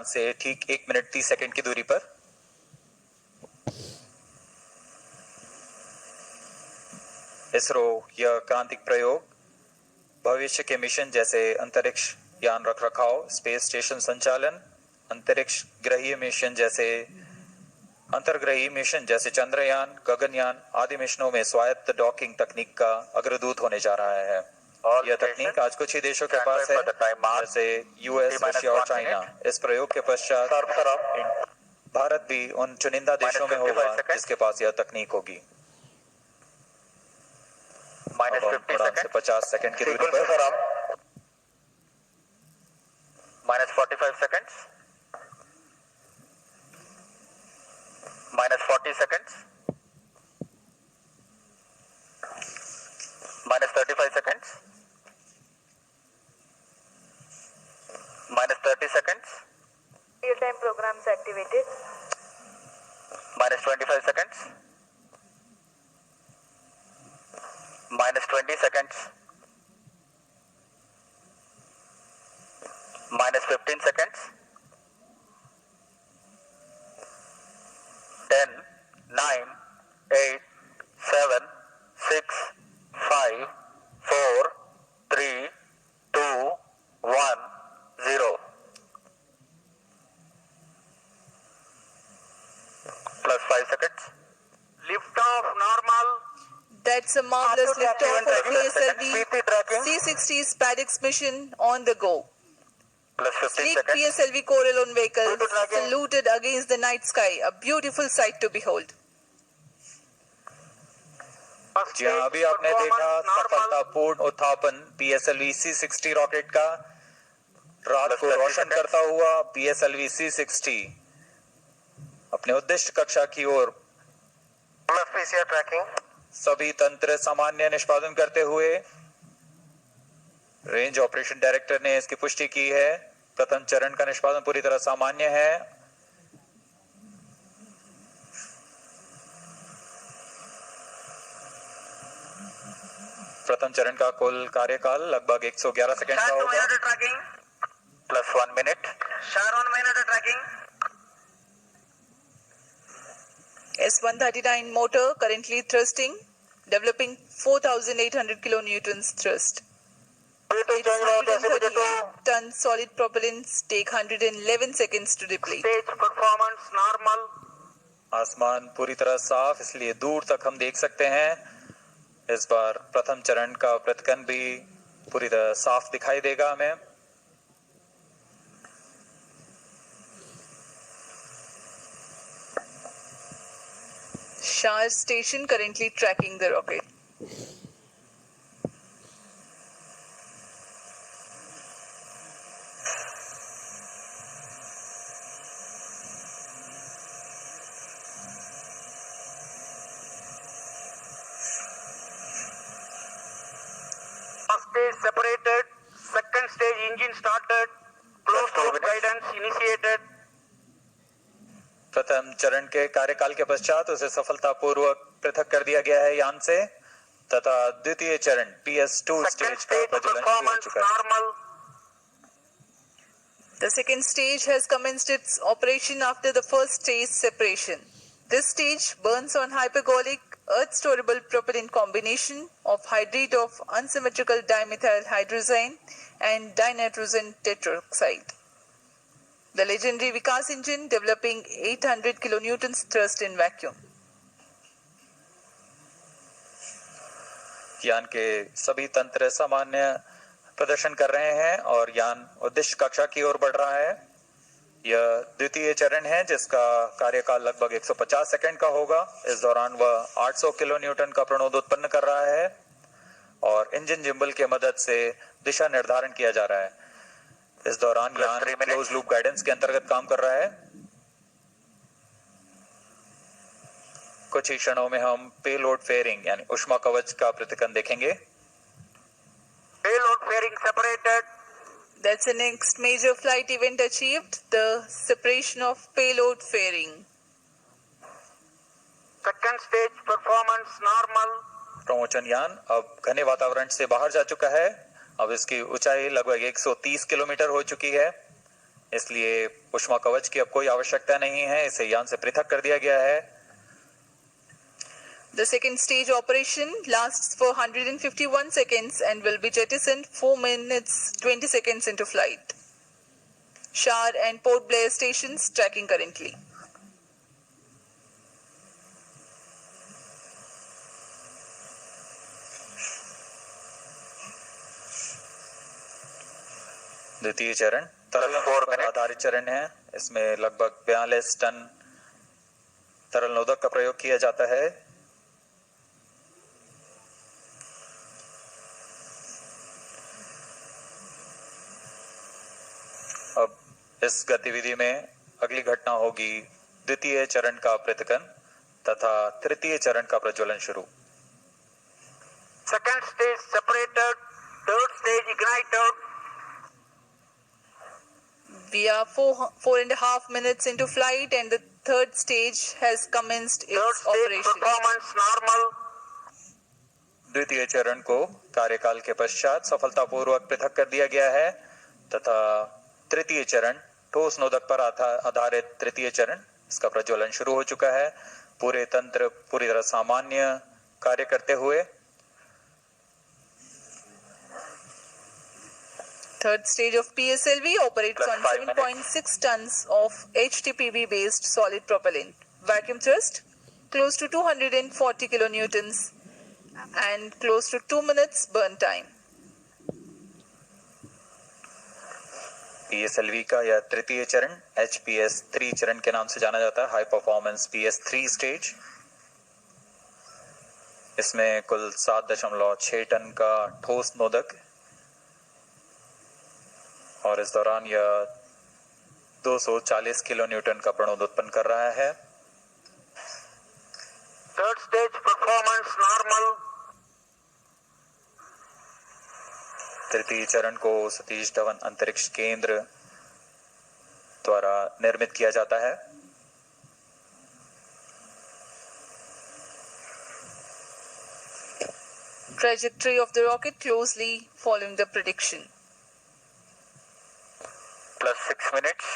से ठीक 1 minute 30 second की दूरी पर। इसरो यह क्रांतिक प्रयोग भविष्य के मिशन जैसे अंतरिक्ष यान रखरखाव, स्पेस स्टेशन संचालन, अंतरिक्ष ग्रहीय मिशन जैसे चंद्रयान, गगनयान आदि मिशनों में स्वायत्त डॉकिंग तकनीक का अग्रदूत होने जा रहा है। यह तकनीक आज कुछ ही देशों के पास है, जैसे यूएस, रशिया और चाइना। इस प्रयोग के पश्चात भारत भी उन चुनिंदा देशों में होगा जिसके पास यह तकनीक होगी। उड़ान से 50 सेकंड की दूरी पर। -45 seconds. -40 seconds. -35 seconds. -30 seconds. Real-time programs activated. -25 seconds. -20 seconds. -15 seconds. 10, 9, 8, 7, 6, 5, 4, 3, 2, 1, 0. +5 seconds. Lift off normal. That's a marvelous liftoff of PSLV PT tracking. C-60 SpaceX mission on the go. +15 Sleek seconds. PSLV Corellon vehicle Good tracking. saluted against the night sky, a beautiful sight to behold. जी हाँ, अभी आपने देखा सफलतापूर्ण उत्थापन PSLV C-60 rocket का। रात को रोशन करता हुआ PSLV C-60 अपने उद्दिष्ट कक्षा की ओर PCR tracking. सभी तंत्र सामान्य निष्पादन करते हुए रेंज ऑपरेशन डायरेक्टर ने इसकी पुष्टि की है। प्रथम चरण का निष्पादन पूरी तरह सामान्य है। प्रथम चरण का कुल कार्यकाल लगभग 111 सेकंड का होगा। Tracking. +1 minute. Start 1 minute tracking. S-139 motor currently thrusting, developing 4,800 kilonewtons thrust. Its 138-ton solid propellants take 111 seconds to deplete. Stage performance normal. आसमान पूरी तरह साफ, इसलिए दूर तक हम देख सकते हैं। इस बार प्रथम चरण का प्रतिकन भी पूरी तरह साफ दिखाई देगा हमें। Shar station currently tracking the rocket. First stage separated. Second stage engine started. Closed loop guidance initiated. प्रथम चरण के कार्यकाल के पश्चात उसे सफलतापूर्वक पृथक कर दिया गया है यान से, तथा द्वितीय चरण PS2 Second स्टेज का stage प्रज्वलन शुरू हो performance चुका है। normal. The second stage has commenced its operation after the first stage separation. This stage burns on hypergolic earth-storable propellant combination of hydrate of unsymmetrical dimethyl hydrazine and dinitrogen tetroxide. The legendary Vikas engine developing 800 kilonewtons thrust in vacuum. यान के सभी तंत्र सामान्य प्रदर्शन कर रहे हैं और यान उद्दिष्ट कक्षा की ओर बढ़ रहा है। यह द्वितीय चरण है जिसका कार्यकाल लगभग 150 सेकंड का होगा। इस दौरान वह 800 किलो न्यूटन का प्रणोद उत्पन्न कर रहा है और इंजन जिम्बल की मदद से दिशा निर्धारण किया जा रहा है। इस दौरान यान क्लोज लूप गाइडेंस के अंतर्गत काम कर रहा है। कुछ ही क्षणों में हम पेलोड फेयरिंग यानी ऊष्मा कवच का प्रतिकन देखेंगे। Payload fairing separated. That's the next major flight event achieved, the separation of payload fairing. Second stage performance normal. प्रमोचन यान अब घने वातावरण से बाहर जा चुका है। अब इसकी ऊंचाई लगभग 130 किलोमीटर हो चुकी है। इसलिए ऊष्मा कवच की अब कोई आवश्यकता नहीं है, इसे यान से पृथक कर दिया गया है। The second stage operation lasts for 151 seconds and will be jettisoned 4 minutes 20 seconds into flight. Shar and Port Blair stations tracking currently. द्वितीय चरण तरल पर आधारित चरण है। इसमें लगभग 42 टन तरल नोदक का प्रयोग किया जाता है। अब इस गतिविधि में अगली घटना होगी द्वितीय चरण का पृथकन तथा तृतीय चरण का प्रज्वलन शुरू। Second stage separated, third stage ignited. We are 4.5 minutes into flight and the third stage has commenced Third its stage operation. performance normal. द्वितीय चरण को कार्यकाल के पश्चात सफलतापूर्वक पृथक कर दिया गया है तथा तृतीय चरण ठोस नोदक पर आधारित तृतीय चरण, इसका प्रज्वलन शुरू हो चुका है। पूरे तंत्र पूरी तरह सामान्य कार्य करते हुए। Third stage of PSLV operates Plus on 5 7.6 tons of HTPB based solid propellant. Vacuum thrust close to 240 kilonewtons and close to 2 minutes burn time. PSLV का यह तृतीय चरण HPS 3 चरण के नाम से जाना जाता है, हाई परफॉर्मेंस PS3 स्टेज। इसमें कुल 7.6 टन का ठोस नोदक और इस दौरान यह 240 किलो न्यूटन का प्रणोद उत्पन्न कर रहा है। Third stage performance normal. तृतीय चरण को सतीश धवन अंतरिक्ष केंद्र द्वारा निर्मित किया जाता है। Trajectory of the rocket closely following the prediction. Plus 6 minutes.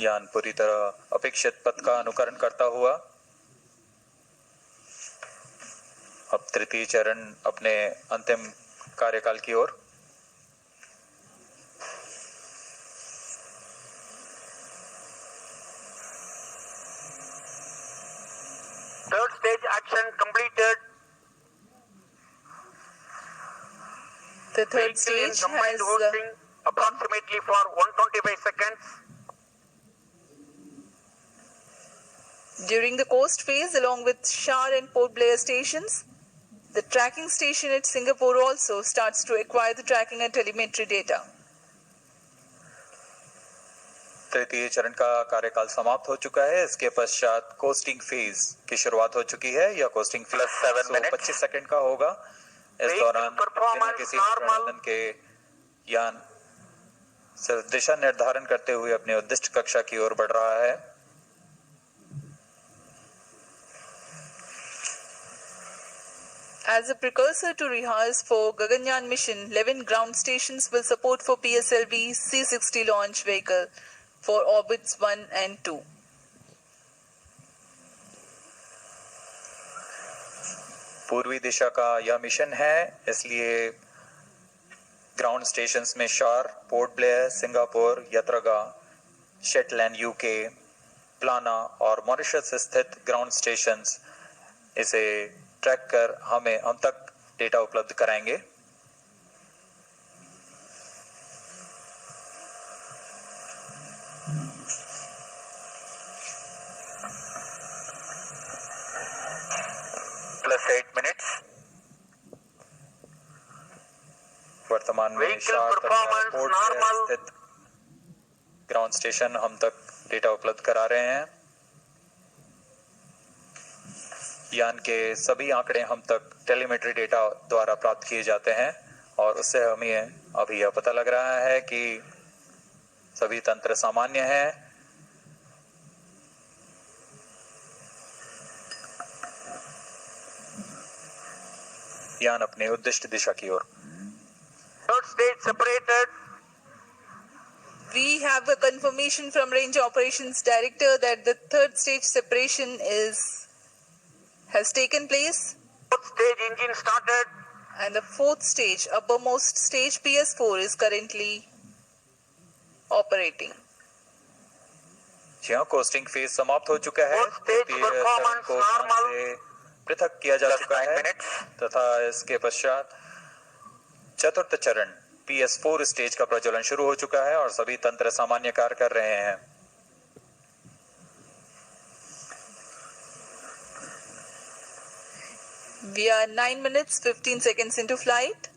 यान पूरी तरह अपेक्षित पथ का अनुकरण करता हुआ अब तृतीय चरण अपने अंतिम कार्यकाल की ओर। Third stage action completed. The third Vehicle in stage combined has hosting approximately for 125 seconds. during the coast phase along with Shar and Port Blair stations. The tracking station at Singapore also starts to acquire the tracking and telemetry data. तृतीय चरण का कार्यकाल समाप्त हो चुका है। इसके पश्चात कोस्टिंग फेज की शुरुआत हो चुकी है। यह कोस्टिंग फेज 25 सेकंड का होगा। इस दौरान बिना किसी प्रबंधन के यान सिर्फ दिशा निर्धारण करते हुए अपने उद्दिष्ट कक्षा की ओर बढ़ रहा है। As a precursor to rehearse for Gaganyaan mission, 11 ground stations will support for PSLV C-60 launch vehicle for orbits 1 and 2. पूर्वी दिशा का यह मिशन है, इसलिए ग्राउंड स्टेशंस में शार, पोर्ट ब्लेयर, सिंगापुर, यत्रगा, शेटलैंड यूके, प्लाना और मॉरिशस स्थित ग्राउंड स्टेशंस इसे ट्रैक कर हम तक डेटा उपलब्ध कराएंगे। Plus 8 minutes. वर्तमान में Vehicle शार तथा performance पोर्ट ब्लेयर normal. स्थित ग्राउंड स्टेशन हम तक डेटा उपलब्ध करा रहे हैं। यान के सभी आंकड़े हम तक टेलीमेट्री डेटा द्वारा प्राप्त किए जाते हैं और उससे हमें अभी यह पता लग रहा है कि सभी तंत्र सामान्य हैं। यान अपने उद्दिष्ट दिशा की ओर। Third stage separated. We have a confirmation from Range Operations Director that the third stage separation has taken place, Fourth stage engine started. and the fourth stage, uppermost stage PS4, is currently operating. जी हाँ, costing phase समाप्त हो चुका है। Fourth stage तृतीय चरण performance को ध्यान normal. से पृथक किया जा चुका है तथा इसके पश्चात चतुर्थ चरण PS4 स्टेज का प्रज्वलन शुरू हो चुका है और सभी तंत्र सामान्य कार्य कर रहे हैं। We are 9 minutes 15 seconds into flight.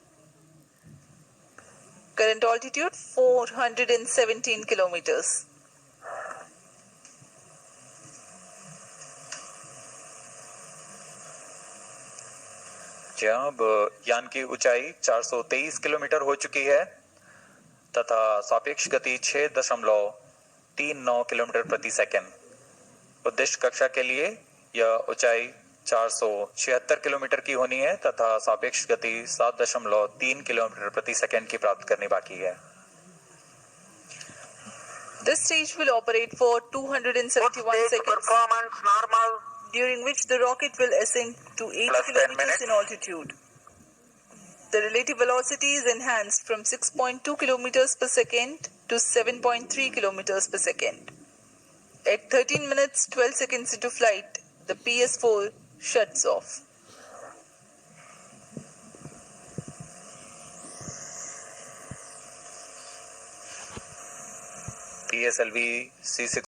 Current altitude 417 kilometers. जी हाँ, अब यान की ऊंचाई 423 किलोमीटर हो चुकी है तथा सापेक्ष गति 6.39 किलोमीटर प्रति सेकंड। उद्दिष्ट कक्षा के लिए यह ऊंचाई 476 किलोमीटर की होनी है तथा सापेक्ष गति 7.3 किलोमीटर प्रति सेकंड की प्राप्त करनी बाकी है। This stage will operate for Fourth 271 stage seconds, performance normal. during which the rocket will ascend to 80 Plus 10 kilometers minutes. in altitude. The relative velocity is enhanced from 6.2 kilometers per second to 7.3 kilometers per second. At 13 minutes 12 seconds into flight, the PS4 shuts off. PSLV C6